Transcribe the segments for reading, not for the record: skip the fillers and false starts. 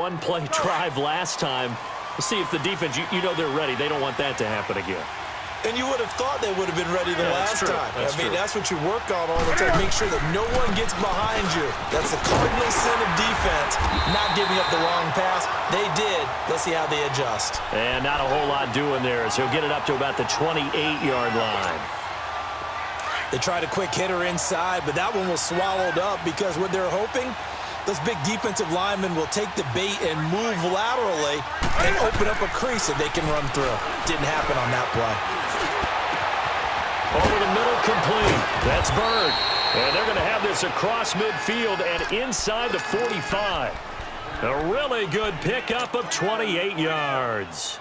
one-play drive last time. We'll see if the defense, you know they're ready. They don't want that to happen again. And you would have thought they would have been ready the last time. That's true. That's what you work on all the time. Make sure that no one gets behind you. That's the cardinal sin of defense, not giving up the wrong pass. They did. Let's see how they adjust. And not a whole lot doing there as he'll get it up to about the 28-yard line. They tried a quick hitter inside, but that one was swallowed up because what they're hoping, those big defensive linemen will take the bait and move laterally and open up a crease that they can run through. Didn't happen on that play. Over the middle, complete. That's Bird. And they're going to have this across midfield and inside the 45. A really good pickup of 28 yards.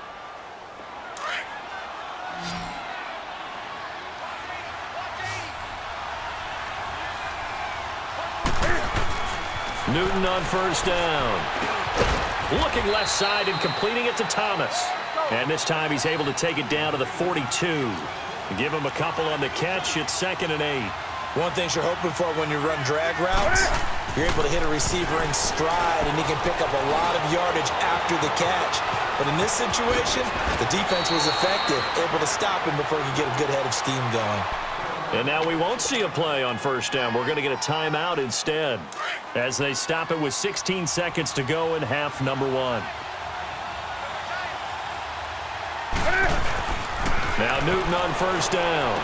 Newton on first down. Looking left side and completing it to Thomas. And this time he's able to take it down to the 42. Give him a couple on the catch. It's 2nd and 8. One thing you're hoping for when you run drag routes, you're able to hit a receiver in stride, and he can pick up a lot of yardage after the catch. But in this situation, the defense was effective, able to stop him before he could get a good head of steam going. And now we won't see a play on first down. We're going to get a timeout instead as they stop it with 16 seconds to go in half number 1. Now Newton on first down.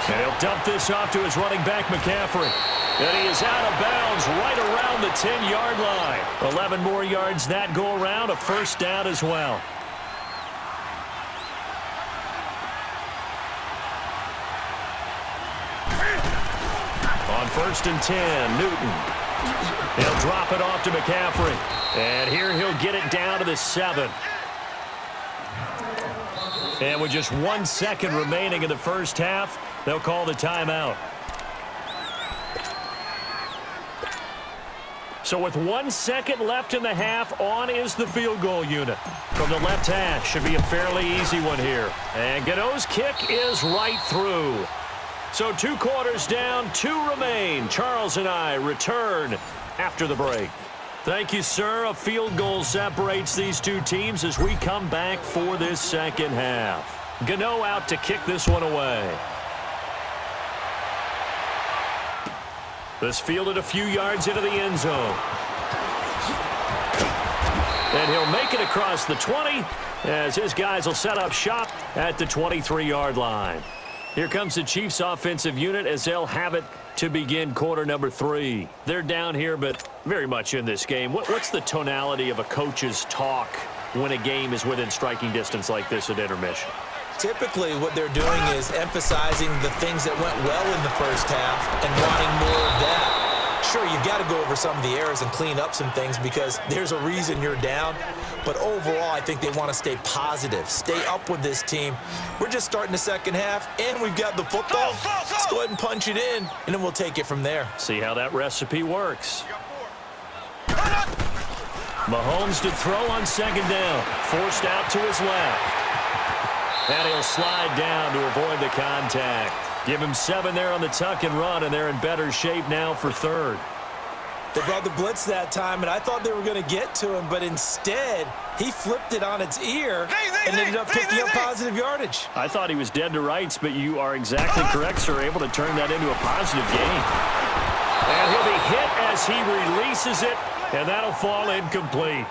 And he'll dump this off to his running back, McCaffrey. And he is out of bounds right around the 10-yard line. 11 more yards that go around, a first down as well. On 1st and 10, Newton. He'll drop it off to McCaffrey. And here he'll get it down to the 7. And with just 1 second remaining in the first half, they'll call the timeout. So with 1 second left in the half, on is the field goal unit. From the left hash, should be a fairly easy one here. And Gano's kick is right through. So 2 quarters down, 2 remain. Charles and I return after the break. Thank you, sir. A field goal separates these two teams as we come back for this second half. Gano out to kick this one away. This fielded a few yards into the end zone. And he'll make it across the 20 as his guys will set up shop at the 23-yard line. Here comes the Chiefs offensive unit as they'll have it to begin quarter number 3. They're down here, but very much in this game. What's the tonality of a coach's talk when a game is within striking distance like this at intermission? Typically, what they're doing is emphasizing the things that went well in the first half and wanting more of that. Sure, you've got to go over some of the errors and clean up some things because there's a reason you're down. But overall, I think they want to stay positive, stay up with this team. We're just starting the second half, and we've got the football. Let's go ahead and punch it in, and then we'll take it from there. See how that recipe works. Mahomes to throw on second down. Forced out to his left. And he'll slide down to avoid the contact. Give him 7 there on the tuck and run, and they're in better shape now for third. They brought the blitz that time, and I thought they were going to get to him, but instead, he flipped it on its ear and ended up picking up positive yardage. I thought he was dead to rights, but you are exactly correct, sir, able to turn that into a positive gain. And he'll be hit as he releases it, and that'll fall incomplete.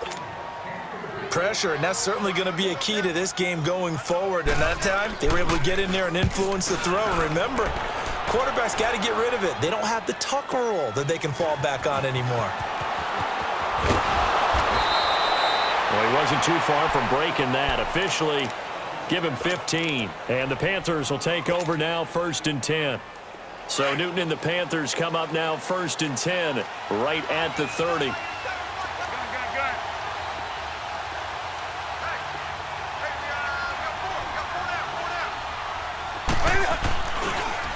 Pressure, and that's certainly going to be a key to this game going forward. And that time, they were able to get in there and influence the throw. And remember, quarterbacks got to get rid of it. They don't have the tuck roll that they can fall back on anymore. Well, he wasn't too far from breaking that. Officially, give him 15. And the Panthers will take over now, 1st and 10. So Newton and the Panthers come up now 1st and 10, right at the 30.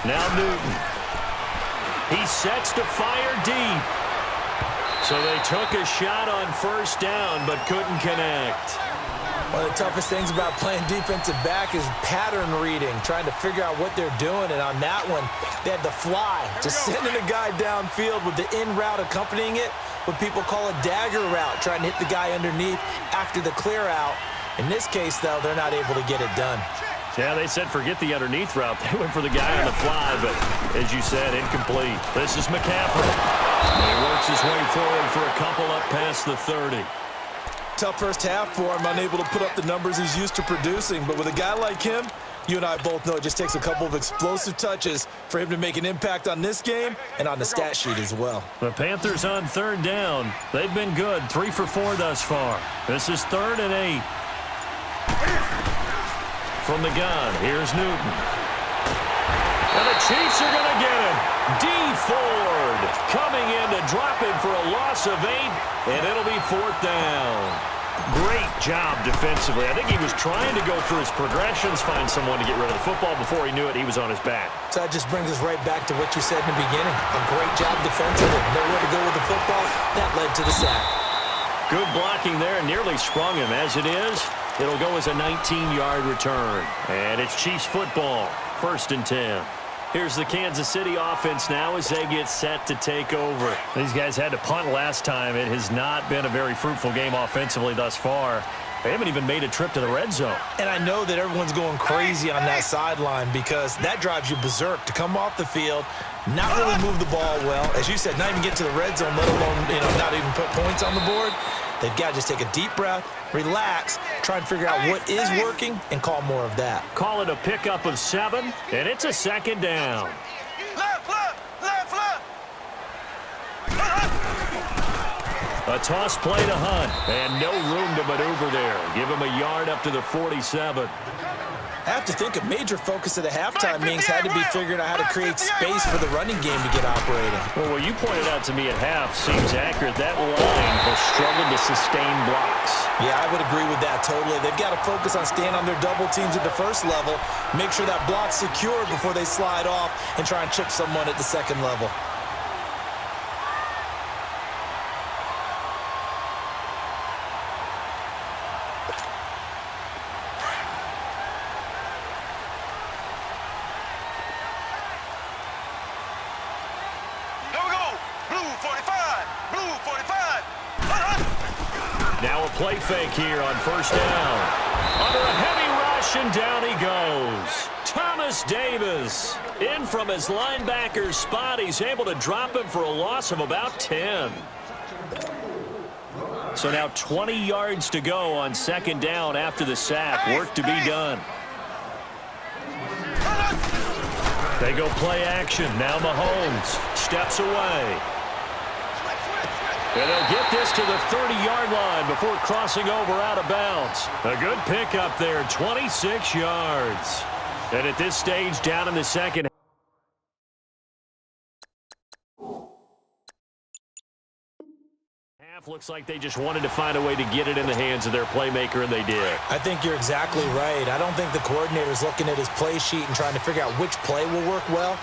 Now Newton. He sets to fire deep. So they took a shot on first down but couldn't connect. One of the toughest things about playing defensive back is pattern reading, trying to figure out what they're doing. And on that one, they had the fly, just sending a guy downfield with the in route accompanying it. what people call a dagger route, trying to hit the guy underneath after the clear out. In this case, though, they're not able to get it done. Yeah, they said forget the underneath route. They went for the guy on the fly, but as you said, incomplete. This is McCaffrey. He works his way forward for a couple up past the 30. Tough first half for him, unable to put up the numbers he's used to producing. But with a guy like him, you and I both know it just takes a couple of explosive touches for him to make an impact on this game and on the stat sheet as well. The Panthers on third down. They've been good, 3 for 4 thus far. This is 3rd and 8. From the gun, here's Newton. And the Chiefs are going to get him. D. Ford coming in to drop him for a loss of 8, and it'll be 4th down. Great job defensively. I think he was trying to go through his progressions, find someone to get rid of the football. Before he knew it, he was on his back. So that just brings us right back to what you said in the beginning. A great job defensively. Nowhere to go with the football. That led to the sack. Good blocking there, nearly sprung him. As it is, it'll go as a 19-yard return. And it's Chiefs football, 1st and 10. Here's the Kansas City offense now as they get set to take over. These guys had to punt last time. It has not been a very fruitful game offensively thus far. They haven't even made a trip to the red zone. And I know that everyone's going crazy on that sideline because that drives you berserk to come off the field, not really move the ball well. As you said, not even get to the red zone, let alone not even put points on the board. They've got to just take a deep breath, relax, try and figure out what is working, and call more of that. Call it a pickup of 7, and it's a 2nd down. A toss play to Hunt, and no room to maneuver there. Give him a yard up to the 47. I have to think a major focus of the halftime meetings had to be figuring out how to create space for the running game to get operating. Well, what you pointed out to me at half seems accurate. That line has struggled to sustain blocks. Yeah, I would agree with that totally. They've got to focus on staying on their double teams at the first level, make sure that block's secure before they slide off and try and chip someone at the second level. Now a play fake here on 1st down. Under a heavy rush, and down he goes. Thomas Davis in from his linebacker's spot. He's able to drop him for a loss of about 10. So now 20 yards to go on 2nd down after the sack. Work to be done. They go play action. Now Mahomes steps away. And they'll get this to the 30-yard line before crossing over out of bounds. A good pickup there, 26 yards. And at this stage, down in the second half, looks like they just wanted to find a way to get it in the hands of their playmaker, and they did. I think you're exactly right. I don't think the coordinator's looking at his play sheet and trying to figure out which play will work well.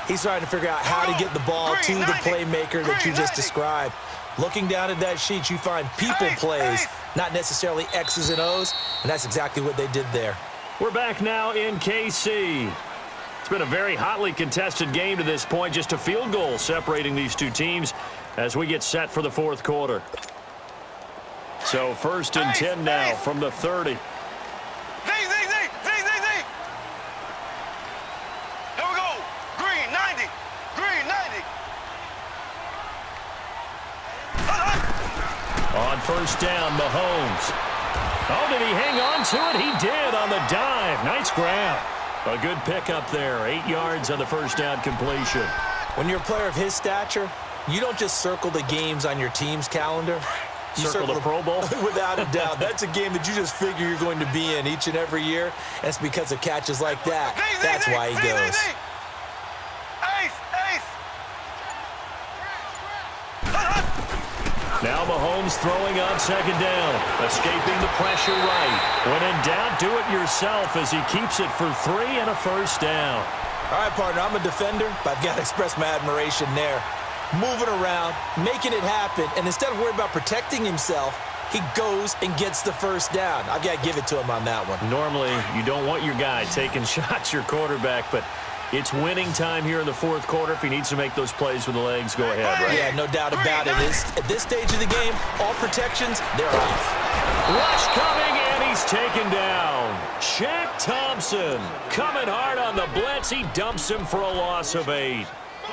He's trying to figure out how to get the ball to the playmaker that you just described. Looking down at that sheet, you find people plays, not necessarily X's and O's, and that's exactly what they did there. We're back now in KC. It's been a very hotly contested game to this point, just a field goal separating these two teams as we get set for the 4th quarter. So 1st and 10 now from the 30. On 1st down, Mahomes. Oh, did he hang on to it? He did on the dive. Nice grab. A good pickup there. 8 yards on the 1st down completion. When you're a player of his stature, you don't just circle the games on your team's calendar. You circle the Pro Bowl? Without a doubt. That's a game that you just figure you're going to be in each and every year. And it's because of catches like that. That's why he goes. Now Mahomes throwing on 2nd down, escaping the pressure right. When in doubt, do it yourself as he keeps it for 3 and a 1st down. All right, partner, I'm a defender, but I've got to express my admiration there. Moving around, making it happen, and instead of worrying about protecting himself, he goes and gets the 1st down. I've got to give it to him on that one. Normally, you don't want your guy taking shots, your quarterback, but It's winning time here in the fourth quarter. If he needs to make those plays with the legs, go ahead, right? Yeah, no doubt about it. At this stage of the game, all protections, they're off. Rush coming, and he's taken down. Shaq Thompson coming hard on the blitz. He dumps him for a loss of 8.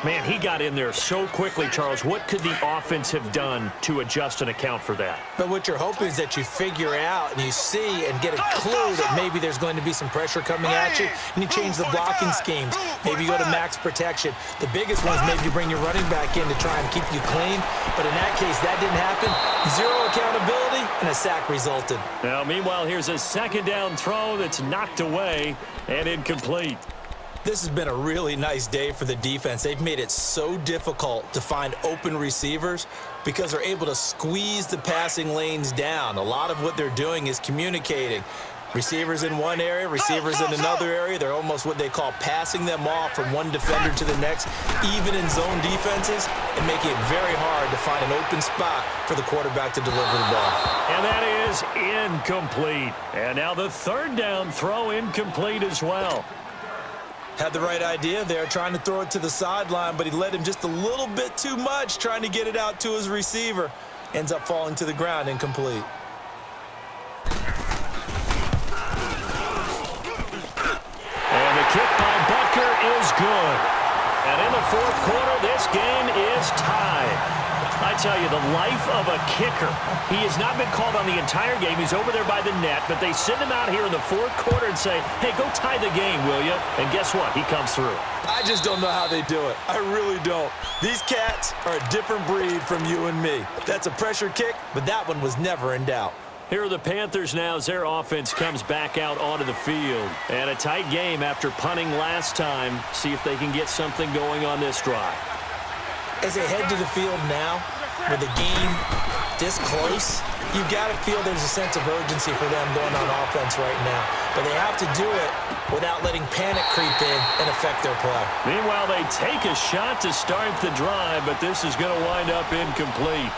Man, he got in there so quickly, Charles. What could the offense have done to adjust and account for that? But what you're hoping is that you figure out and you see and get a clue that maybe there's going to be some pressure coming at you, and you change the blocking schemes. Maybe you go to max protection. The biggest one is maybe you bring your running back in to try and keep you clean. But in that case, that didn't happen. Zero accountability, and a sack resulted. Now, meanwhile, here's a second down throw that's knocked away and incomplete. This has been a really nice day for the defense. They've made it so difficult to find open receivers because they're able to squeeze the passing lanes down. A lot of what they're doing is communicating. Receivers in one area, receivers in another area. They're almost what they call passing them off from one defender to the next, even in zone defenses, and making it very hard to find an open spot for the quarterback to deliver the ball. And that is incomplete. And now the third down throw incomplete as well. Had the right idea there, trying to throw it to the sideline, but he led him just a little bit too much, trying to get it out to his receiver. Ends up falling to the ground, incomplete. And the kick by Butker is good. And in the fourth quarter, this game is tied. I tell you, the life of a kicker. He has not been called on the entire game. He's over there by the net, but they send him out here in the fourth quarter and say, hey, go tie the game, will you? And guess what? He comes through. I just don't know how they do it. I really don't. These cats are a different breed from you and me. That's a pressure kick, but that one was never in doubt. Here are the Panthers now as their offense comes back out onto the field. And a tight game after punting last time. See if they can get something going on this drive. As they head to the field now, with the game this close, you've got to feel there's a sense of urgency for them going on offense right now. But they have to do it without letting panic creep in and affect their play. Meanwhile, they take a shot to start the drive, but this is going to wind up incomplete.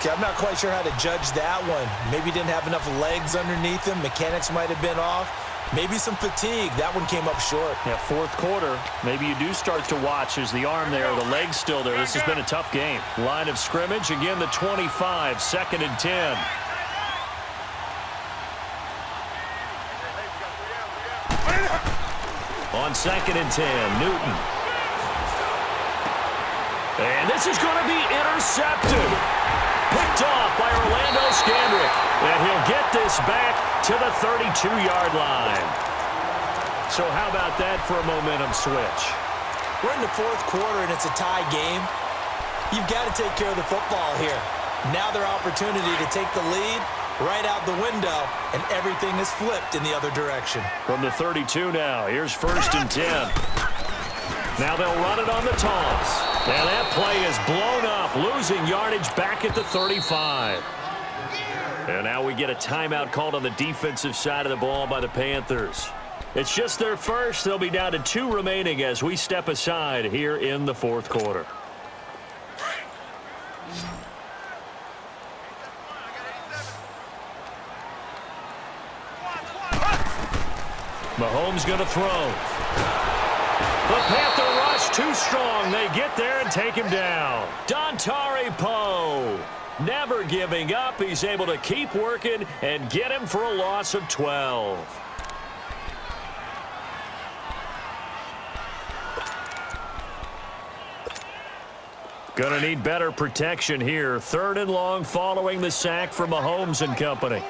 Okay, I'm not quite sure how to judge that one. Maybe didn't have enough legs underneath him. Mechanics might have been off. Maybe some fatigue. That one came up short. Yeah, fourth quarter. Maybe you do start to watch as the arm there, the leg's still there. This has been a tough game. Line of scrimmage, again the 25, 2nd and 10. On 2nd and 10, Newton. And this is going to be intercepted. Picked off by Orlando Scandrick. And he'll get this back to the 32-yard line. So how about that for a momentum switch? We're in the fourth quarter, and it's a tie game. You've got to take care of the football here. Now their opportunity to take the lead right out the window, and everything is flipped in the other direction. From the 32 now, here's 1st and 10. Now they'll run it on the toss. And that play is blown up, losing yardage back at the 35. And now we get a timeout called on the defensive side of the ball by the Panthers. It's just their first. They'll be down to 2 remaining as we step aside here in the fourth quarter. Mahomes going to throw. The Panther rush too strong. They get there and take him down. Dontari Poe never giving up. He's able to keep working and get him for a loss of 12. Gonna need better protection here. 3rd and long following the sack from Mahomes and company.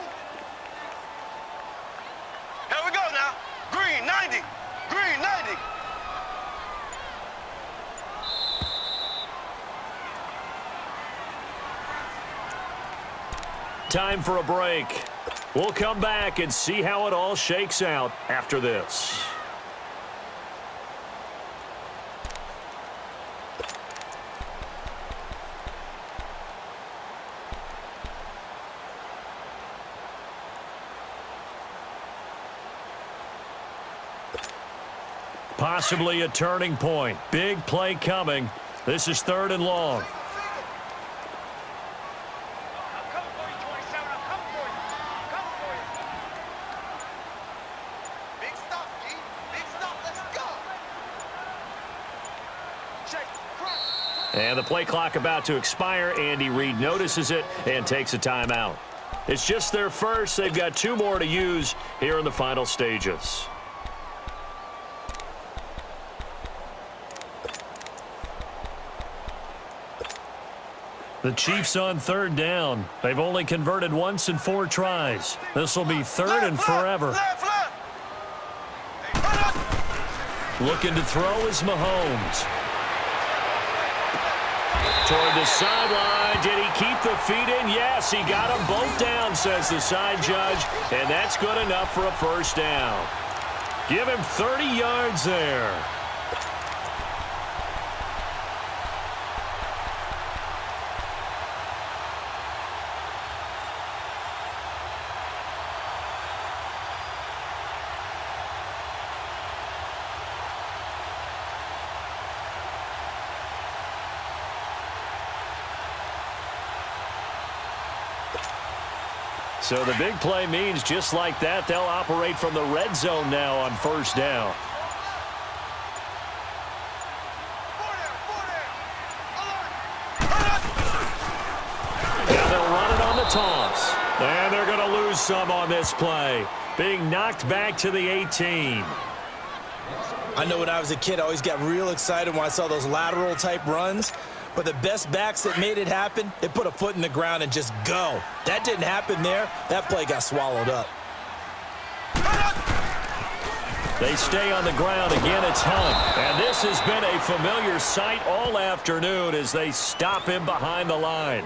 Time for a break. We'll come back and see how it all shakes out after this. Possibly a turning point. Big play coming. This is 3rd and long. And the play clock about to expire. Andy Reid notices it and takes a timeout. It's just their first. They've got 2 more to use here in the final stages. The Chiefs on 3rd down. They've only converted once in 4 tries. This will be 3rd and forever. Looking to throw is Mahomes. Toward the sideline. Did he keep the feet in? Yes, he got them both down, says the side judge. And that's good enough for a first down. Give him 30 yards there. So the big play means just like that, they'll operate from the red zone now on first down. Now they'll run it on the toss. And they're going to lose some on this play. Being knocked back to the 18. I know when I was a kid, I always got real excited when I saw those lateral type runs. But the best backs that made it happen, they put a foot in the ground and just go. That didn't happen there. That play got swallowed up. They stay on the ground. Again, it's Hunt. And this has been a familiar sight all afternoon as they stop him behind the line.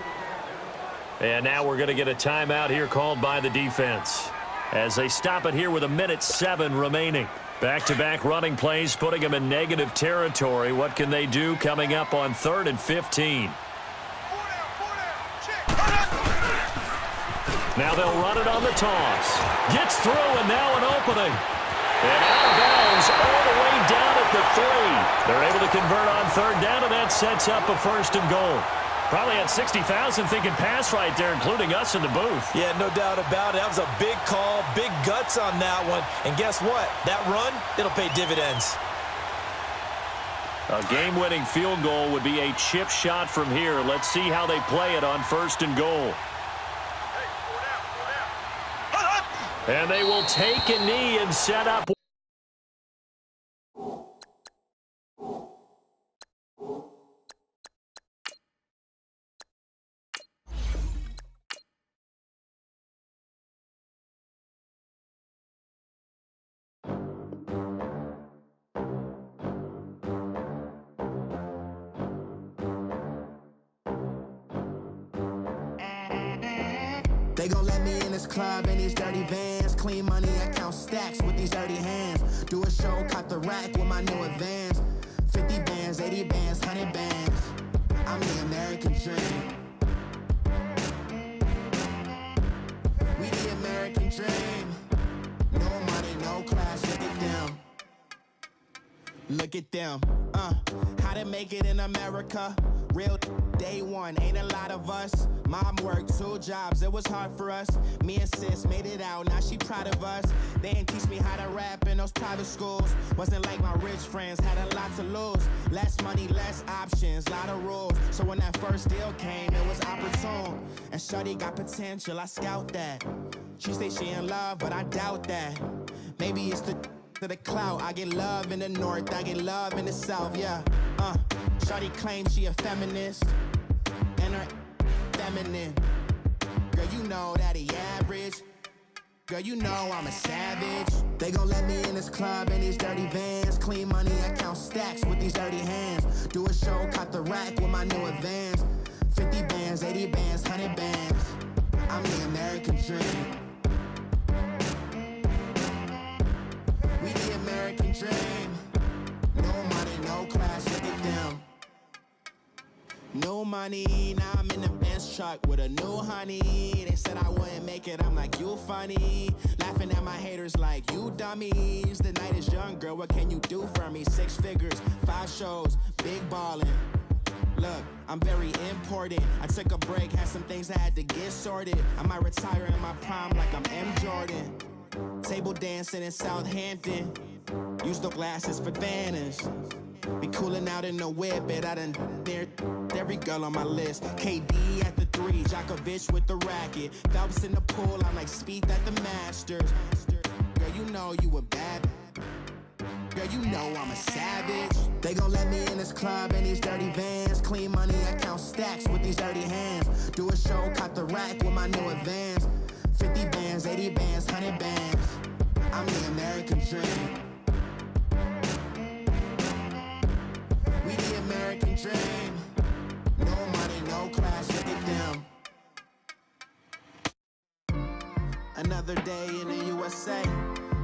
And now we're going to get a timeout here called by the defense as they stop it here with 1:07 remaining. Back-to-back running plays, putting them in negative territory. What can they do coming up on 3rd and 15? Now they'll run it on the toss. Gets through, and now an opening. And out of bounds all the way down at the 3. They're able to convert on 3rd down, and that sets up a 1st and goal. Probably had 60,000 thinking pass right there, including us in the booth. Yeah, no doubt about it. That was a big call, big guts on that one. And guess what? That run, it'll pay dividends. A game-winning field goal would be a chip shot from here. Let's see how they play it on 1st and goal. And they will take a knee and set up. They gon' let me in this club in these dirty vans. Clean money, I count stacks with these dirty hands. Do a show, caught the rack with my new advance. 50 bands, 80 bands, 100 bands. I'm the American dream. We the American dream. No money, no class, look at them. Look at them, how to make it in America. Real day one, ain't a lot of us. Mom worked 2 jobs, it was hard for us. Me and sis made it out, now she proud of us. They didn't teach me how to rap in those private schools. Wasn't like my rich friends, had a lot to lose. Less money, less options, lot of rules. So when that first deal came, it was opportune. And shorty got potential, I scout that. She say she in love, but I doubt that. Maybe it's to the clout. I get love in the north, I get love in the south, yeah. Shawty claims she a feminist, and her feminine. Girl, you know that he average. Girl, you know I'm a savage. They gon' let me in this club in these dirty vans. Clean money, I count stacks with these dirty hands. Do a show, caught the rack with my new advance. 50 bands, 80 bands, 100 bands. I'm the American dream. We the American dream. No money, no class, look at them. No money, now I'm in the Benz truck with a new honey. They said I wouldn't make it, I'm like, you funny. Laughing at my haters like, you dummies. The night is young, girl, what can you do for me? 6 figures, 5 shows, big ballin'. Look, I'm very important. I took a break, had some things I had to get sorted. I might retire in my prime like I'm M. Jordan. Table dancing in Southampton. Use the glasses for Vannas. Be cooling out in the whip, but I done there every girl on my list. KD at the 3, Djokovic with the racket. Phelps in the pool, I'm like Spieth at the Masters. Girl, you know you a bad. Girl, you know I'm a savage. They gon' let me in this club in these dirty vans. Clean money, I count stacks with these dirty hands. Do a show, cop the rack with my new advance. 50 bands, 80 bands, 100 bands. I'm the American dream. We the American dream. No money, no class, look at them. Another day in the USA.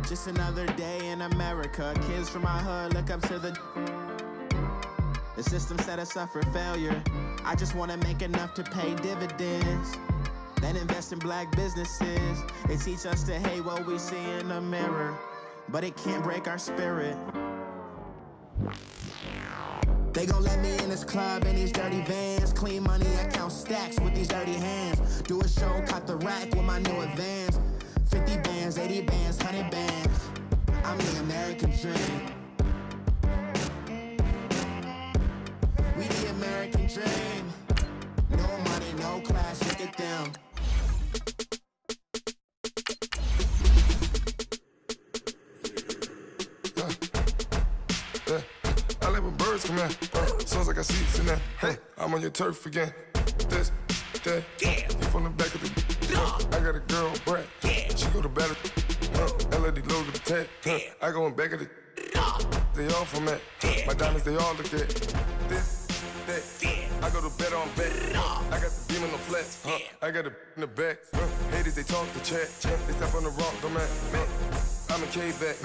Just another day in America. Kids from my hood look up to the system set us up for failure. I just wanna make enough to pay dividends. Then invest in black businesses. They teach us to hate what we see in the mirror, but it can't break our spirit. They gon' let me in this club in these dirty vans. Clean money, I count stacks with these dirty hands. Do a show, cop the rack with my new advance. 50 bands, 80 bands, 100 bands. I'm the American dream. We the American dream. No money, no class, look at them. I like when birds come in. Sounds like I see seats in there. Hey, I'm on your turf again. This, that, you from the back of the. I got a girl, Brad. She go to battle. LED logo the tag. I go in back of the. They all from that. My diamonds, they all look at. This, that. I go to bed on bed. I got the beam in the flats. I got it in the back. Haters, they talk the chat. They step on the rock, don't man. I'm a K-back.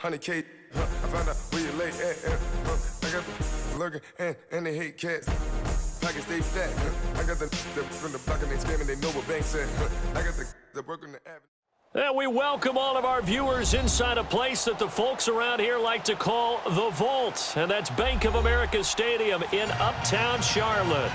400K. I found out where you lay at. I got the lurking and they hate cats. Pockets stay fat. I got the from the block and they screaming, they know what banks at. I got the work on the avenue. And we welcome all of our viewers inside a place that the folks around here like to call the Vault. And that's Bank of America Stadium in Uptown Charlotte.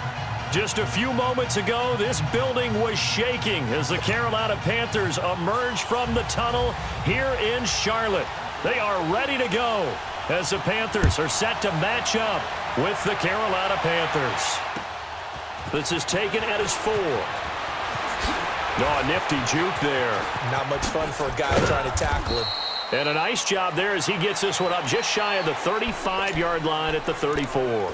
Just a few moments ago, this building was shaking as the Carolina Panthers emerged from the tunnel here in Charlotte. They are ready to go as the Panthers are set to match up with the Carolina Panthers. This is taken at his 4. Oh, a nifty juke there. Not much fun for a guy trying to tackle him. And a nice job there as he gets this one up just shy of the 35-yard line at the 34.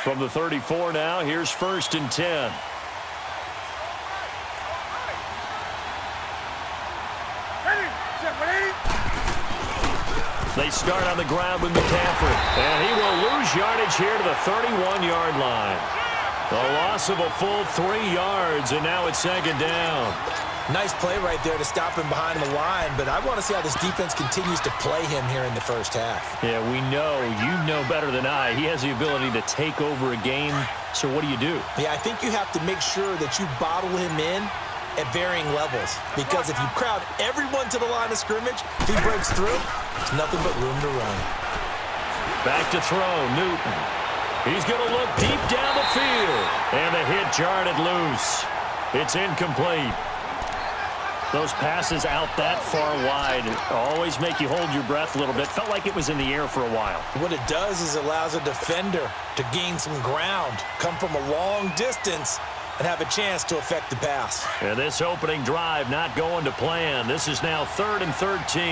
From the 34 now, here's 1st and 10. They start on the ground with McCaffrey. And he will lose yardage here to the 31-yard line. A loss of a full 3 yards, and now it's 2nd down. Nice play right there to stop him behind the line, but I want to see how this defense continues to play him here in the first half. Yeah, we know. You know better than I. He has the ability to take over a game. So what do you do? Yeah, I think you have to make sure that you bottle him in at varying levels, because if you crowd everyone to the line of scrimmage, if he breaks through, it's nothing but room to run. Back to throw, Newton. He's going to look deep down the field. And the hit jarred it loose. It's incomplete. Those passes out that far wide always make you hold your breath a little bit. Felt like it was in the air for a while. What it does is it allows a defender to gain some ground, come from a long distance, and have a chance to affect the pass. And this opening drive not going to plan. This is now 3rd and 13.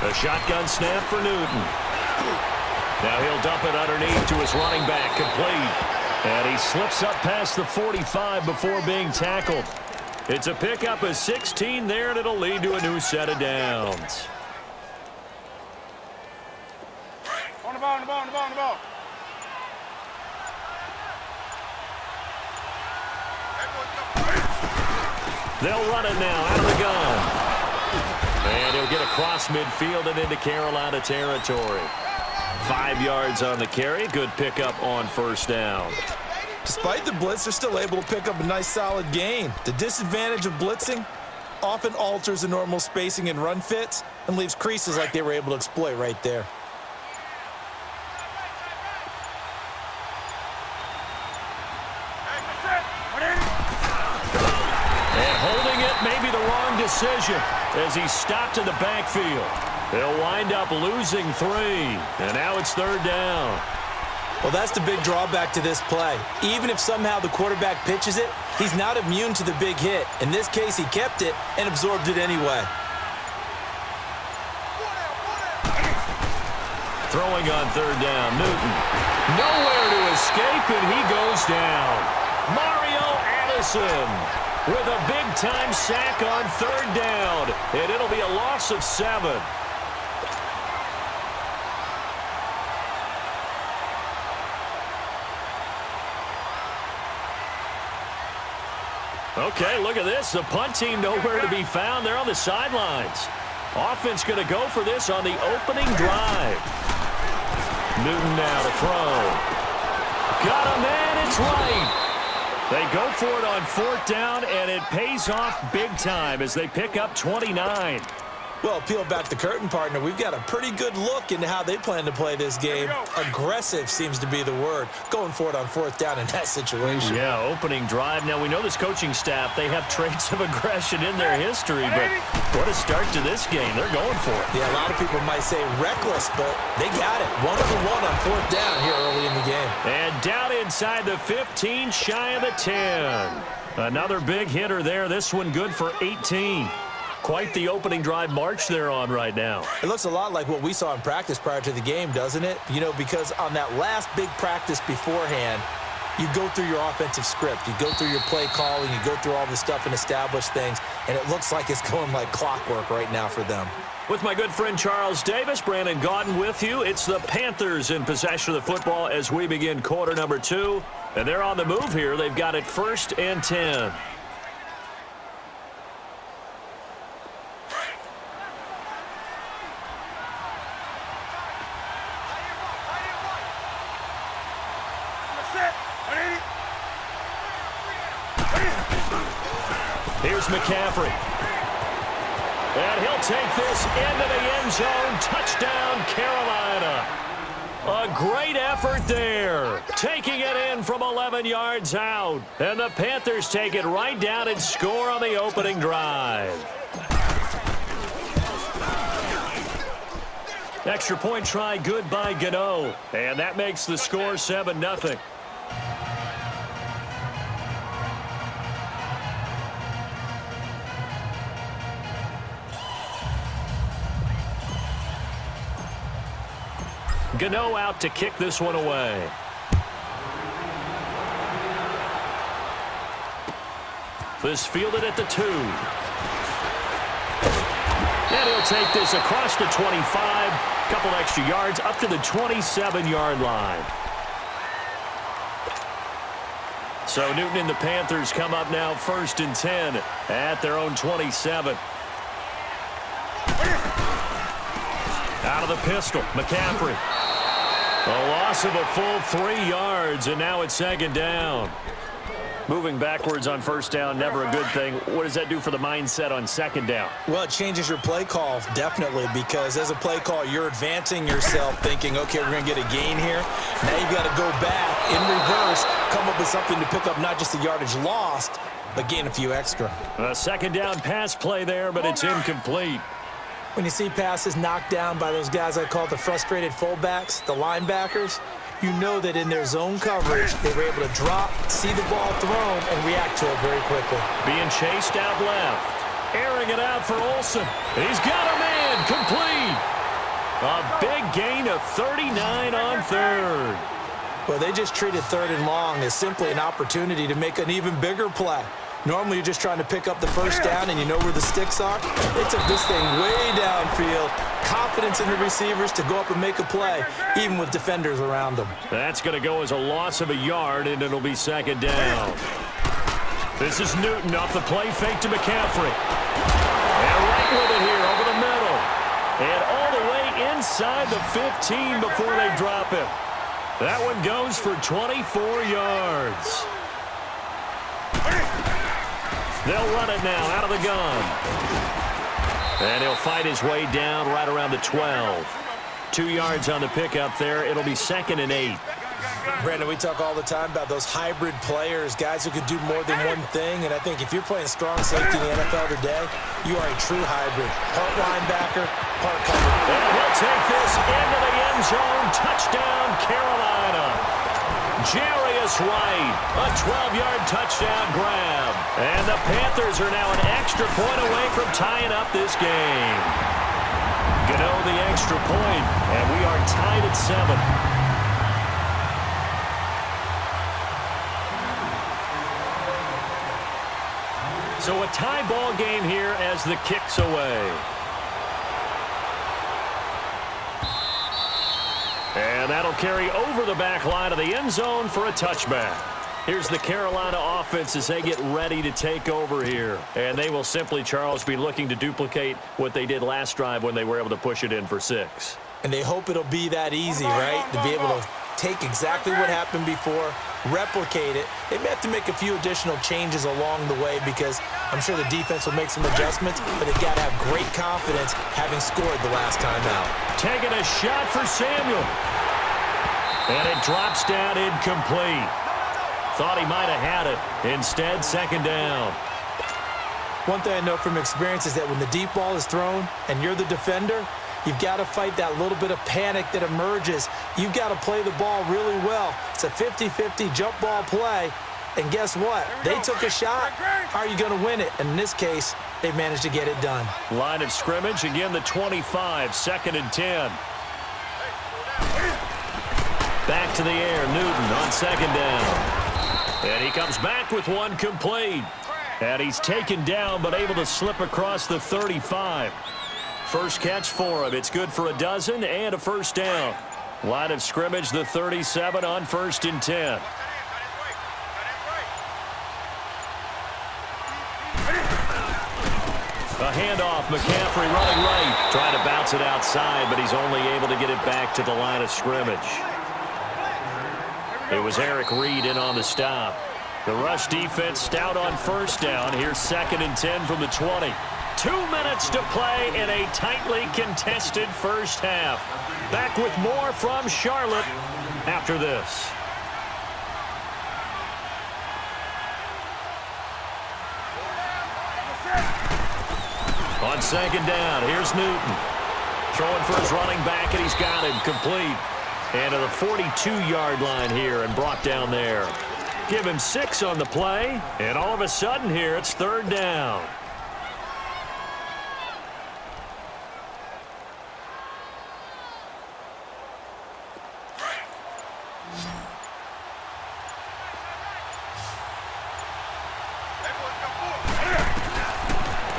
A shotgun snap for Newton. Now he'll dump it underneath to his running back, complete. And he slips up past the 45 before being tackled. It's a pickup of 16 there, and it'll lead to a new set of downs. On the ball, on the ball, on the ball, on the ball. They'll run it now out of the gun. And he'll get across midfield and into Carolina territory. 5 yards on the carry. Good pickup on 1st down. Despite the blitz, they're still able to pick up a nice solid gain. The disadvantage of blitzing often alters the normal spacing and run fits and leaves creases like they were able to exploit right there. decision as he's stopped in the backfield. They'll wind up losing 3, and now it's 3rd down. Well, that's the big drawback to this play. Even if somehow the quarterback pitches it, he's not immune to the big hit. In this case, he kept it and absorbed it anyway. Throwing on 3rd down, Newton. Nowhere to escape, and he goes down. Mario Addison with a big-time sack on 3rd down, and it'll be a loss of 7. Okay, look at this. The punt team nowhere to be found. They're on the sidelines. Offense going to go for this on the opening drive. Newton now to throw. Got a man, it's right. They go for it on 4th down, and it pays off big time as they pick up 29. Well, peel back the curtain, partner. We've got a pretty good look into how they plan to play this game. Aggressive seems to be the word. Going for it on 4th down in that situation. Yeah, opening drive. Now, we know this coaching staff, they have traits of aggression in their history, but what a start to this game. They're going for it. Yeah, a lot of people might say reckless, but they got it. 1 for 1 on 4th down here early in the game. And down inside the 15, shy of the 10. Another big hitter there. This one good for 18. Quite the opening drive march they're on right now. It looks a lot like what we saw in practice prior to the game, doesn't it? You know, because on that last big practice beforehand, you go through your offensive script. You go through your play calling. You go through all this stuff and establish things. And it looks like it's going like clockwork right now for them. With my good friend Charles Davis, Brandon Gaudin with you. It's the Panthers in possession of the football as we begin quarter number 2. And they're on the move here. They've got it 1st and 10. Here's McCaffrey. And he'll take this into the end zone. Touchdown, Carolina. A great effort there. Taking it in from 11 yards out. And the Panthers take it right down and score on the opening drive. Extra point try good by Gano. And that makes the score 7-0. Gano out to kick this one away. This fielded at the 2. And he'll take this across the 25. Couple extra yards up to the 27-yard line. So Newton and the Panthers come up now 1st and 10 at their own 27. Out of the pistol, McCaffrey. A loss of a full 3 yards, and now it's 2nd down. Moving backwards on 1st down, never a good thing. What does that do for the mindset on 2nd down? Well, it changes your play call, definitely, because as a play call, you're advancing yourself thinking, okay, we're going to get a gain here. Now you've got to go back in reverse, come up with something to pick up not just the yardage lost, but gain a few extra. A 2nd down pass play there, but it's incomplete. When you see passes knocked down by those guys I call the frustrated fullbacks, the linebackers, you know that in their zone coverage, they were able to drop, see the ball thrown, and react to it very quickly. Being chased out left. Airing it out for Olsen. He's got a man. Complete. A big gain of 39 on 3rd. Well, they just treated 3rd and long as simply an opportunity to make an even bigger play. Normally, you're just trying to pick up the 1st down and you know where the sticks are. They took this thing way downfield. Confidence in the receivers to go up and make a play, even with defenders around them. That's going to go as a loss of a yard, and it'll be 2nd down. This is Newton off the play fake to McCaffrey. And right with it here over the middle. And all the way inside the 15 before they drop him. That one goes for 24 yards. They'll run it now out of the gun. And he'll fight his way down right around the 12. 2 yards on the pickup there. It'll be 2nd and 8. Brandon, we talk all the time about those hybrid players, guys who could do more than one thing, and I think if you're playing strong safety in the NFL today, you are a true hybrid. Part linebacker, part cover. And he'll take this into the end zone. Touchdown, Carolina. Jarius Wright, a 12-yard touchdown grab. And the Panthers are now an extra point away from tying up this game. Gano the extra point, and we are tied at 7. So a tie ball game here as the kick's away. And that'll carry over the back line of the end zone for a touchback. Here's the Carolina offense as they get ready to take over here. And they will simply, Charles, be looking to duplicate what they did last drive when they were able to push it in for 6. And they hope it'll be that easy, right? To be able to take exactly what happened before, replicate it. They may have to make a few additional changes along the way because I'm sure the defense will make some adjustments, but they've got to have great confidence having scored the last time out. Taking a shot for Samuel. And it drops down incomplete. Thought he might have had it. Instead, second down. One thing I know from experience is that when the deep ball is thrown and you're the defender, you've got to fight that little bit of panic that emerges. You've got to play the ball really well. It's a 50-50 jump ball play. And guess what? They took a shot. How are you going to win it? And in this case, they managed to get it done. Line of scrimmage, again the 25, 2nd and 10. Back to the air, Newton on 2nd down. And he comes back with one complete. And he's taken down but able to slip across the 35. First catch for him. It's good for a dozen and a first down. Line of scrimmage, the 37 on 1st and 10. A handoff, McCaffrey running right. Trying to bounce it outside, but he's only able to get it back to the line of scrimmage. It was Eric Reed in on the stop. The rush defense stout on first down. Here's 2nd and 10 from the 20. 2 minutes to play in a tightly contested first half. Back with more from Charlotte after this. On 2nd down, here's Newton. Throwing for his running back, and he's got him complete. And to the 42-yard line here and brought down there. Give him 6 on the play, and all of a sudden here it's 3rd down.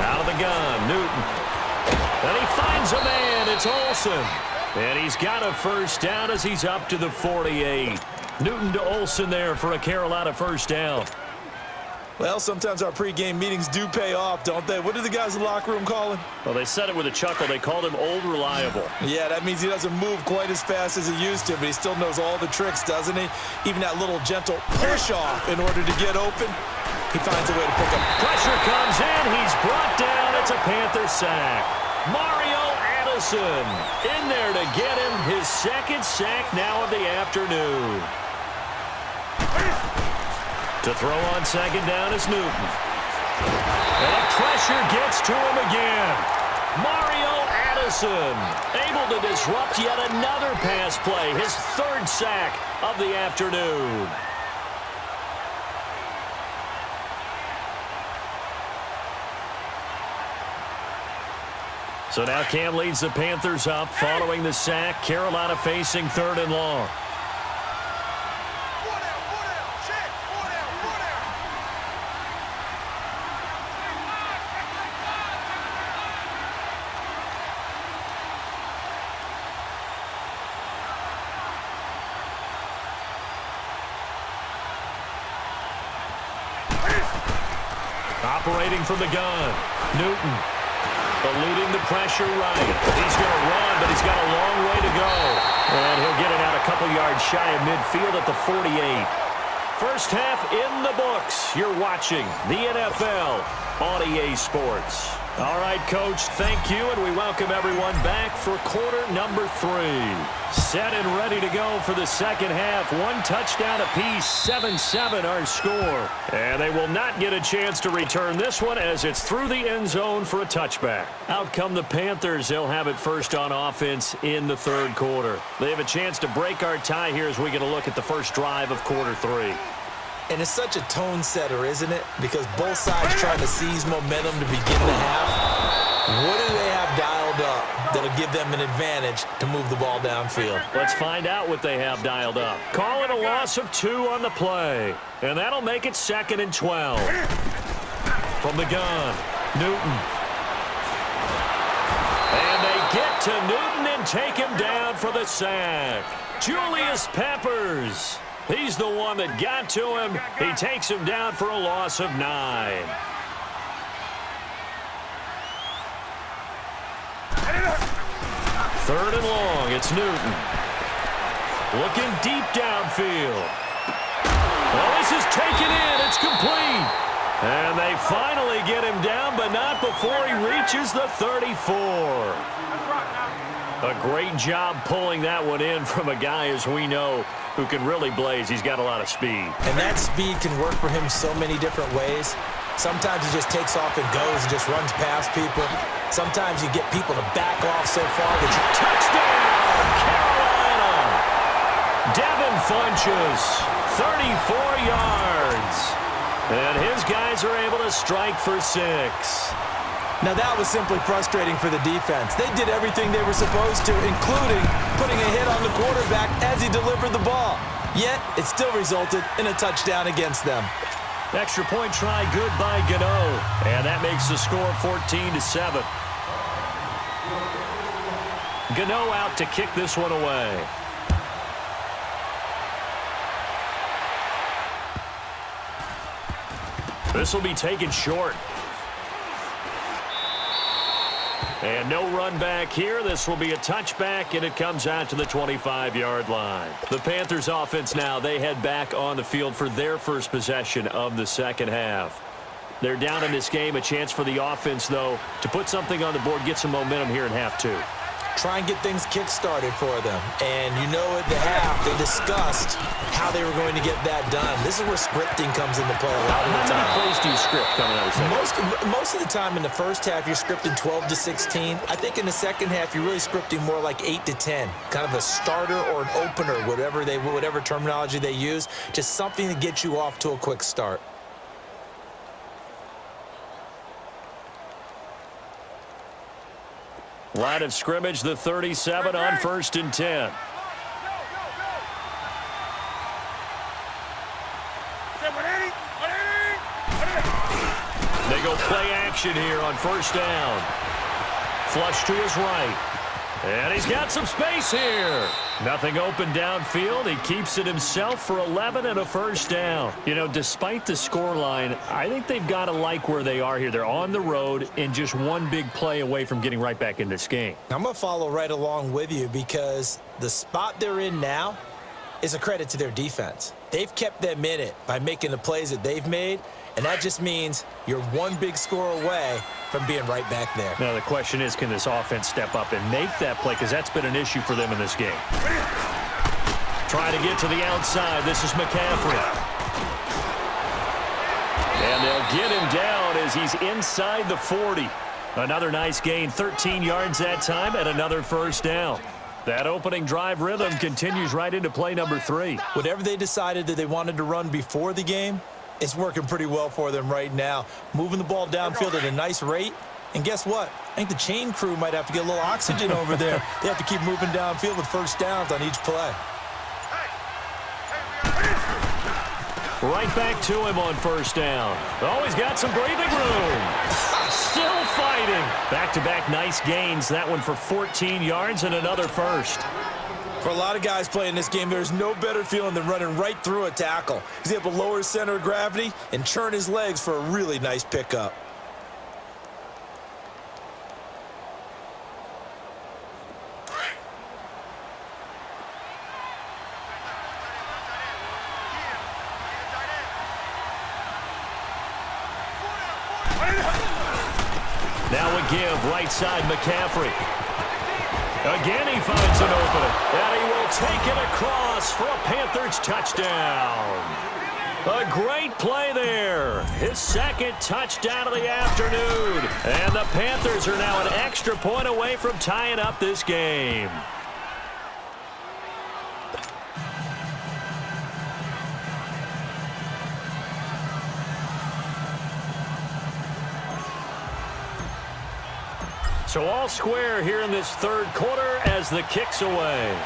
Out of the gun, Newton. And he finds a man, it's Olsen. And he's got a first down as he's up to the 48. Newton to Olsen there for a Carolina first down. Well, sometimes our pregame meetings do pay off, don't they? What do the guys in the locker room call him? Well, they said it with a chuckle. They called him Old Reliable. Yeah, that means he doesn't move quite as fast as he used to, but he still knows all the tricks, doesn't he? Even that little gentle push-off in order to get open. He finds a way to pick up. Pressure comes in. He's brought down. It's a Panther sack. Mario Addison in there to get him his 2nd sack now of the afternoon. To throw on 2nd down is Newton. And the pressure gets to him again. Mario Addison able to disrupt yet another pass play. His 3rd sack of the afternoon. So now Cam leads the Panthers up following the sack. Carolina facing 3rd and long. Operating from the gun, Newton. Eluding the pressure right. He's going to run, but he's got a long way to go. And he'll get it out a couple yards shy of midfield at the 48. First half in the books. You're watching the NFL on EA Sports. All right, Coach, thank you, and we welcome everyone back for quarter number 3. Set and ready to go for the second half. 1 touchdown apiece, 7-7 our score. And they will not get a chance to return this one as it's through the end zone for a touchback. Out come the Panthers. They'll have it first on offense in the third quarter. They have a chance to break our tie here as we get a look at the first drive of quarter 3. And it's such a tone setter, isn't it? Because both sides trying to seize momentum to begin the half. What do they have dialed up that'll give them an advantage to move the ball downfield? Let's find out what they have dialed up. Call it a loss of 2 on the play. And that'll make it 2nd and 12. From the gun, Newton. And they get to Newton and take him down for the sack. Julius Peppers. He's the one that got to him. He takes him down for a loss of 9. Third and long, it's Newton. Looking deep downfield. Well, this is taken in. It's complete. And they finally get him down, but not before he reaches the 34. A great job pulling that one in from a guy, as we know, who can really blaze. He's got a lot of speed. And that speed can work for him so many different ways. Sometimes he just takes off and goes and just runs past people. Sometimes you get people to back off so far that you... Touchdown, Carolina! Devin Funchess, 34 yards. And his guys are able to strike for 6. Now that was simply frustrating for the defense. They did everything they were supposed to, including putting a hit on the quarterback as he delivered the ball. Yet, it still resulted in a touchdown against them. Extra point try good by Gano. And that makes the score 14-7. Gano out to kick this one away. This will be taken short. And no run back here. This will be a touchback, and it comes out to the 25-yard line. The Panthers offense now, they head back on the field for their first possession of the second half. They're down in this game. A chance for the offense, though, to put something on the board, get some momentum here in half 2. Try and get things kick-started for them. And you know at the half, they discussed how they were going to get that done. This is where scripting comes into play a lot of the time. How many plays do you script coming out of the second? Most of the time in the first half, you're scripting 12 to 16. I think in the second half, you're really scripting more like 8 to 10. Kind of a starter or an opener, whatever terminology they use. Just something to get you off to a quick start. Line of scrimmage, the 37 on 1st and 10. They go play action here on 1st down. Flush to his right. And he's got some space here. Nothing open downfield. He keeps it himself for 11 and a 1st down. You know, despite the scoreline, I think they've got to like where they are here. They're on the road and just one big play away from getting right back in this game. I'm going to follow right along with you because the spot they're in now is a credit to their defense. They've kept them in it by making the plays that they've made, and that just means you're one big score away from being right back there. Now, the question is, can this offense step up and make that play? Because that's been an issue for them in this game. Trying to get to the outside. This is McCaffrey. And they'll get him down as he's inside the 40. Another nice gain, 13 yards that time, and another 1st down. That opening drive rhythm continues right into play number 3. Whatever they decided that they wanted to run before the game, it's working pretty well for them right now. Moving the ball downfield at a nice rate. And guess what? I think the chain crew might have to get a little oxygen over there. They have to keep moving downfield with 1st downs on each play. Right back to him on 1st down. Oh, he's got some breathing room. Still fighting. Back-to-back nice gains. That one for 14 yards and another 1st. For a lot of guys playing this game, there's no better feeling than running right through a tackle. He's able to lower his center of gravity and churn his legs for a really nice pickup. Now give right side McCaffrey. Again, he finds an opening, and he will take it across for a Panthers touchdown. A great play there. His second touchdown of the afternoon. And the Panthers are now an extra point away from tying up this game. So all square here in this third quarter as the kick's away.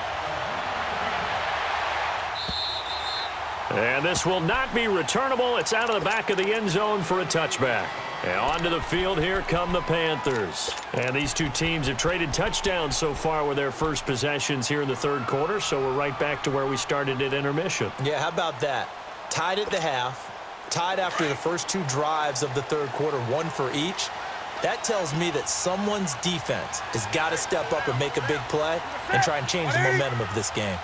And this will not be returnable. It's out of the back of the end zone for a touchback. And onto the field, here come the Panthers. And these two teams have traded touchdowns so far with their first possessions here in the third quarter, so we're right back to where we started at intermission. Yeah, how about that? Tied at the half, tied after the first two drives of the third quarter, one for each. That tells me that someone's defense has got to step up and make a big play and try and change the momentum of this game.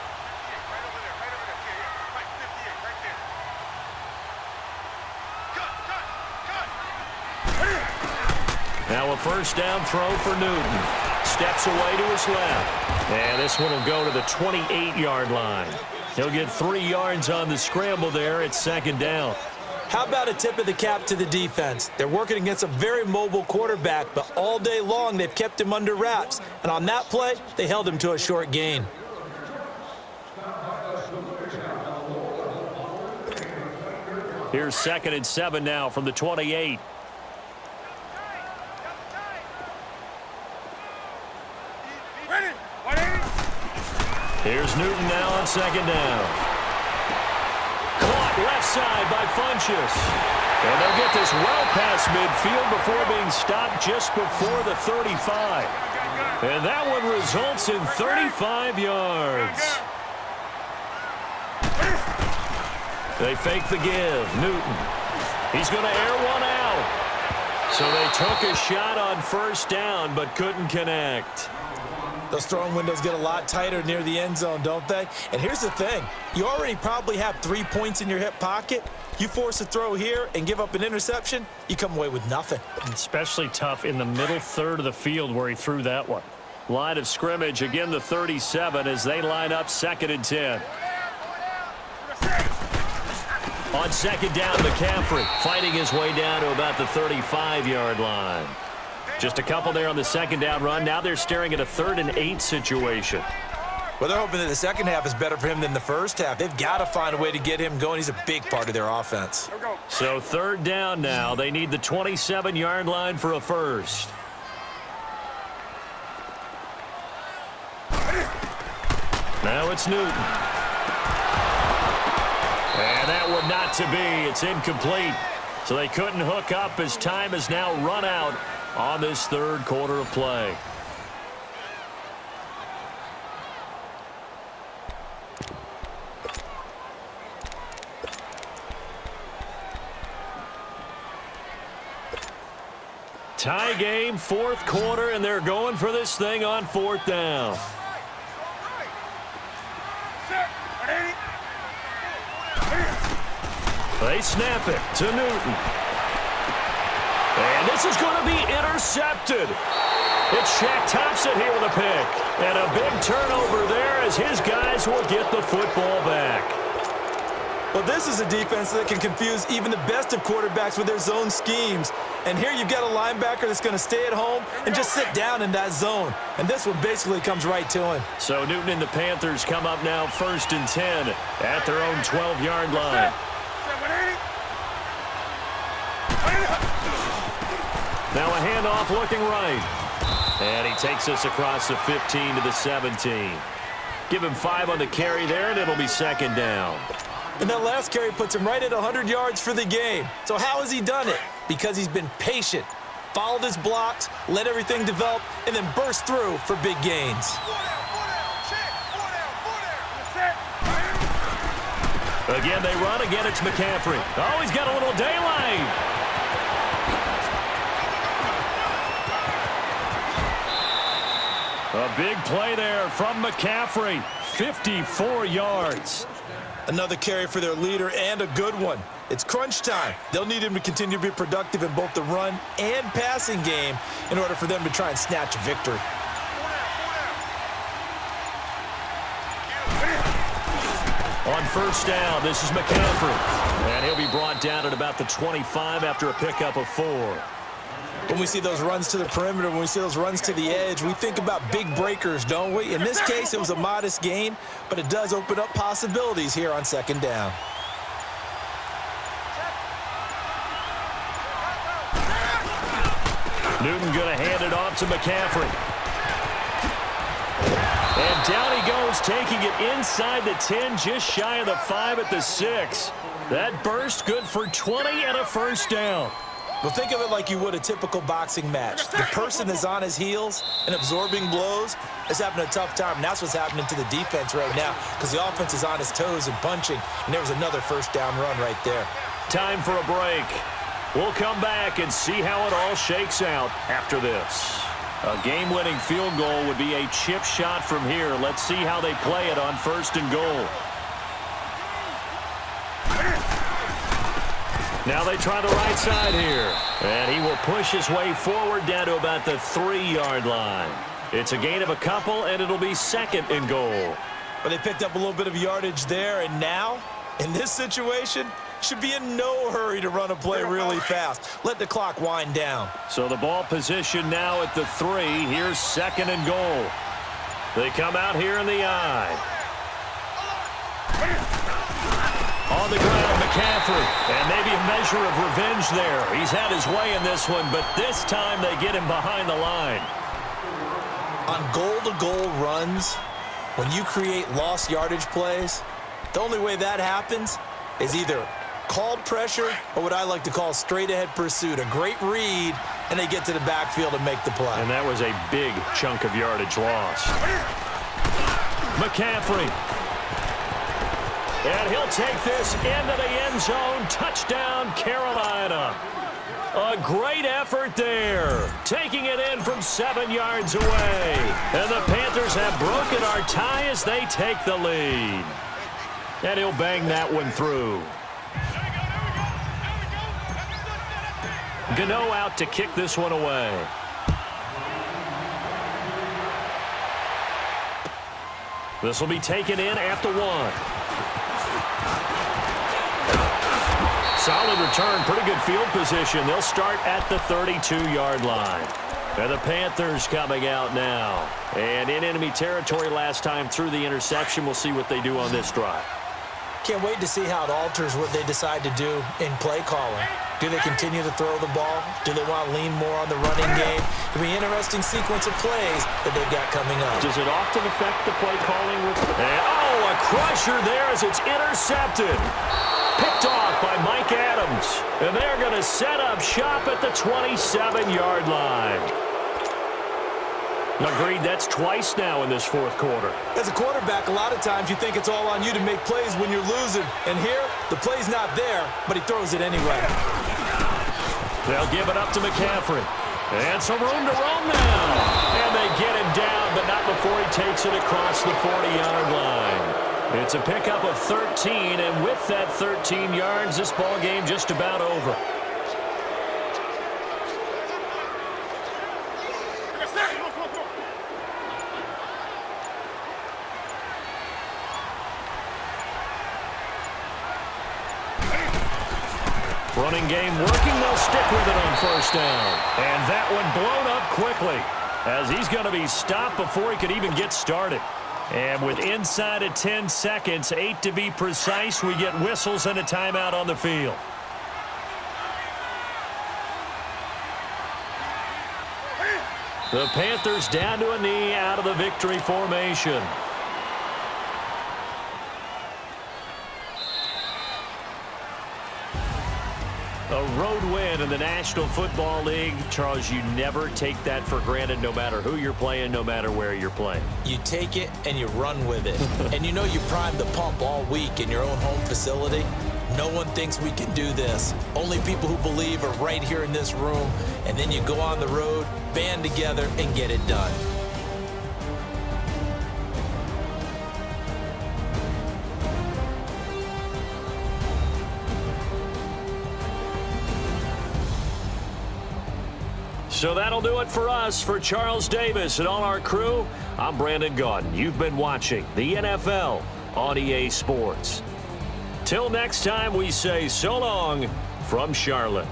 Now a first down throw for Newton. Steps away to his left. And this one will go to the 28-yard line. He'll get 3 yards on the scramble there at second down. How about a tip of the cap to the defense? They're working against a very mobile quarterback, but all day long they've kept him under wraps. And on that play, they held him to a short gain. Here's 2nd and 7 now from the 28. Here's Newton now on second down. Caught left side by Funchess. And they'll get this well past midfield before being stopped just before the 35. And that one results in 35 yards. They fake the give. Newton. He's going to air one out. So they took a shot on first down but couldn't connect. Those throwing windows get a lot tighter near the end zone, don't they? And here's the thing. You already probably have 3 points in your hip pocket. You force a throw here and give up an interception, you come away with nothing. Especially tough in the middle third of the field where he threw that one. Line of scrimmage, again the 37 as they line up 2nd and 10. On second down, McCaffrey fighting his way down to about the 35-yard line. Just a couple there on the second down run. Now they're staring at a 3rd and 8 situation. Well, they're hoping that the second half is better for him than the first half. They've got to find a way to get him going. He's a big part of their offense. So 3rd down now. They need the 27-yard line for a first. Now it's Newton. And that one not to be. It's incomplete. So they couldn't hook up as time has now run out on this third quarter of play. Tie game, 4th quarter, and they're going for this thing on 4th down. They snap it to Newton. And this is going to be intercepted. It's Shaq Thompson here with a pick. And a big turnover there as his guys will get the football back. Well, this is a defense that can confuse even the best of quarterbacks with their zone schemes. And here you've got a linebacker that's going to stay at home and just sit down in that zone. And this one basically comes right to him. So Newton and the Panthers come up now 1st and 10 at their own 12-yard line. Now a handoff looking right. And he takes us across the 15 to the 17. Give him 5 on the carry there, and it'll be 2nd down. And that last carry puts him right at 100 yards for the game. So how has he done it? Because he's been patient, followed his blocks, let everything develop, and then burst through for big gains. Again, they run. Again, it's McCaffrey. Oh, he's got a little daylight. A big play there from McCaffrey. 54 yards. Another carry for their leader, and a good one. It's crunch time. They'll need him to continue to be productive in both the run and passing game in order for them to try and snatch a victory. On first down, this is McCaffrey. And he'll be brought down at about the 25 after a pickup of 4. When we see those runs to the perimeter, when we see those runs to the edge, we think about big breakers, don't we? In this case, it was a modest gain, but it does open up possibilities here on second down. Newton going to hand it off to McCaffrey. And down he goes, taking it inside the 10, just shy of the 5 at the 6. That burst good for 20 and a first down. Well, think of it like you would a typical boxing match. The person is on his heels and absorbing blows is having a tough time, and that's what's happening to the defense right now because the offense is on his toes and punching, and there was another first down run right there. Time for a break. We'll come back and see how it all shakes out after this. A game-winning field goal would be a chip shot from here. Let's see how they play it on first and goal. Now they try the right side here. And he will push his way forward down to about the 3-yard line. It's a gain of a couple, and it'll be second and goal. But they picked up a little bit of yardage there, and now, in this situation, should be in no hurry to run a play really fast. Let the clock wind down. So the ball position now at the 3. Here's second and goal. They come out here in the eye. On the ground, McCaffrey. And maybe a measure of revenge there. He's had his way in this one, but this time they get him behind the line. On goal-to-goal runs, when you create lost yardage plays, the only way that happens is either called pressure or what I like to call straight-ahead pursuit. A great read, and they get to the backfield and make the play. And that was a big chunk of yardage lost. McCaffrey. And he'll take this into the end zone. Touchdown, Carolina. A great effort there. Taking it in from 7 yards away. And the Panthers have broken our tie as they take the lead. And he'll bang that one through. Gano out to kick this one away. This will be taken in at the 1. Solid return, pretty good field position. They'll start at the 32-yard line. And the Panthers coming out now. And in enemy territory last time through the interception. We'll see what they do on this drive. Can't wait to see how it alters what they decide to do in play calling. Do they continue to throw the ball? Do they want to lean more on the running game? It'll be an interesting sequence of plays that they've got coming up. Does it often affect the play calling? And, a crusher there as it's intercepted. Picked off by Mike Adams. And they're going to set up shop at the 27-yard line. Agreed, that's twice now in this fourth quarter. As a quarterback, a lot of times you think it's all on you to make plays when you're losing. And here, the play's not there, but he throws it anyway. They'll give it up to McCaffrey. And some room to roam now. And they get him down, but not before he takes it across the 40-yard line. It's a pickup of 13, and with that 13 yards, this ball game just about over. Running game working, they'll stick with it on first down. And that one blown up quickly as he's going to be stopped before he could even get started. And with inside of 10 seconds, 8 to be precise, we get whistles and a timeout on the field. The Panthers down to a knee out of the victory formation. A road win in the National Football League. Charles, you never take that for granted no matter who you're playing, no matter where you're playing. You take it and you run with it. And you know you primed the pump all week in your own home facility. No one thinks we can do this. Only people who believe are right here in this room. And then you go on the road, band together, and get it done. So that'll do it for us. For Charles Davis and all our crew, I'm Brandon Gaudin. You've been watching the NFL on EA Sports. Till next time, we say so long from Charlotte.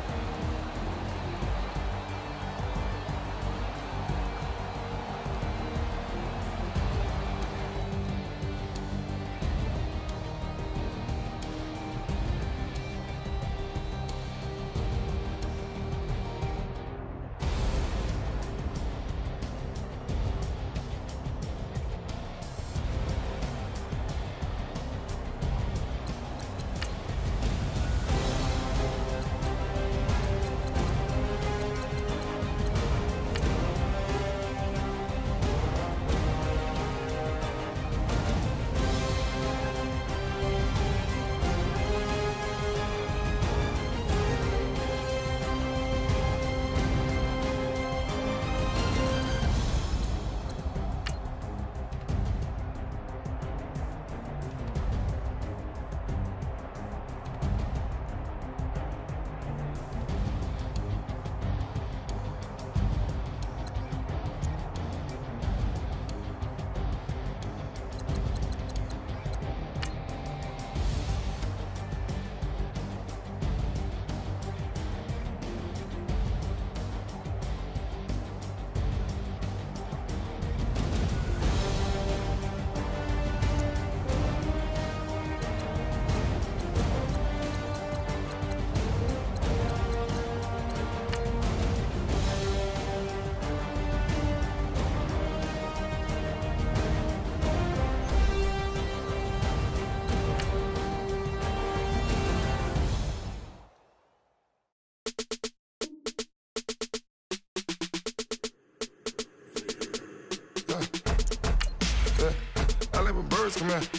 I like when birds come out.